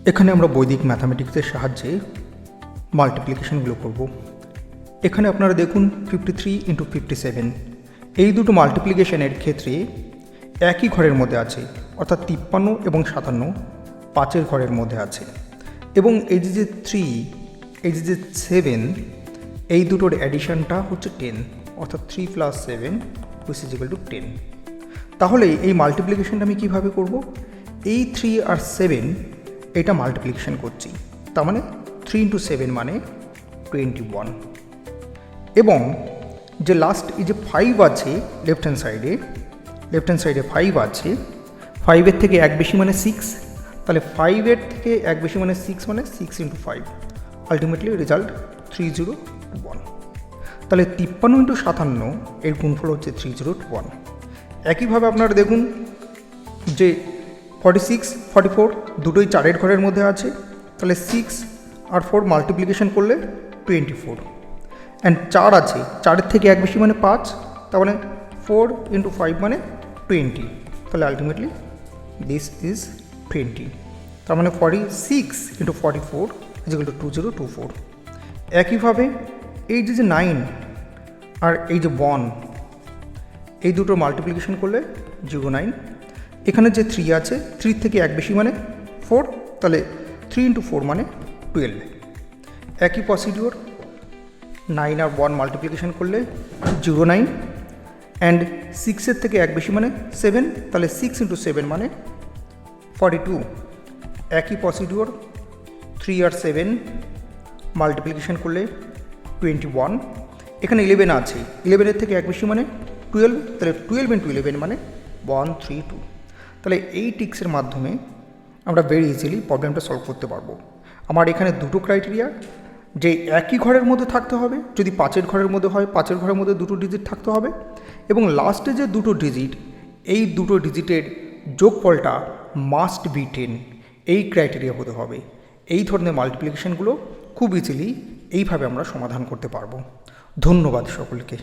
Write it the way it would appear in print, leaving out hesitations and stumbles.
এখানে আমরা বৈদিক ম্যাথামেটিক্সের সাহায্যে মাল্টিপ্লিকেশনগুলো করব। এখানে আপনারা দেখুন 53 × 57 এই দুটো মাল্টিপ্লিকেশনের ক্ষেত্রে একই ঘরের মধ্যে আছে, অর্থাৎ 53 এবং 57 পাঁচের ঘরের মধ্যে আছে, এবং এই যে 3 এই যে 7 এই দুটোর অ্যাডিশনটা হচ্ছে 10, অর্থাৎ 3 + 7 = 10। তাহলে এই মাল্টিপ্লিকেশনটা আমি কীভাবে করব? এই 3 আর 7 এটা মাল্টিপ্লিকেশন করছি, তার মানে 3 × 7 মানে 21, এবং যে লাস্ট এই যে 5 আছে লেফট হ্যান্ড সাইডে 5 আছে, 5-এর থেকে এক বেশি মানে 6, তাহলে 5-এর থেকে এক বেশি মানে 6 মানে 6 × 5, আলটিমেটলি রেজাল্ট 3021। তাহলে 53 × 57 এর গুণফল হচ্ছে 3021। একইভাবে আপনারা দেখুন যে 46, 44 দুটোই 4-এর ঘরের মধ্যে আছে, তাহলে 6 আর 4 মাল্টিপ্লিকেশন করলে 24, অ্যান্ড 4 আছে, 4-এর থেকে এক বেশি মানে 5, তার মানে 4 × 5 মানে 20, তাহলে আলটিমেটলি দিস ইজ 20, তার মানে 46 × 44 = 2024। একইভাবে এই যে 9 আর এই যে 1 এই দুটো মাল্টিপ্লিকেশন করলে 09, এখানে যে 3 আছে, 3 থেকে এক বেশি মানে 4, তাহলে 3 × 4 মানে 12। একই প্রসিডিওর 9 আর 1 মাল্টিপ্লিকেশন করলে 09, অ্যান্ড 6-এর থেকে এক বেশি মানে 7, তাহলে 6 × 7 মানে 42। একই প্রসিডিওর 3 আর 7 মাল্টিপ্লিকেশন করলে 21, এখানে 11 আছে, 11-এর থেকে এক বেশি মানে 12, তাহলে 12 × 11 মানে 132। তাহলে এই টিক্সের মাধ্যমে আমরা ভেরি ইজিলি প্রবলেমটা সলভ করতে পারবো। আমার এখানে দুটো ক্রাইটেরিয়া, যে একই ঘরের মধ্যে থাকতে হবে, যদি 5-এর ঘরের মধ্যে হয় 5-এর ঘরের মধ্যে দুটো ডিজিট থাকতে হবে, এবং লাস্টে যে দুটো ডিজিট এই দুটো ডিজিটের যোগফলটা মাস্ট বি 10, এই ক্রাইটেরিয়া হতে হবে। এই ধরনের মাল্টিপ্লিকেশনগুলো খুব ইজিলি এইভাবে আমরা সমাধান করতে পারবো। ধন্যবাদ সকলকে।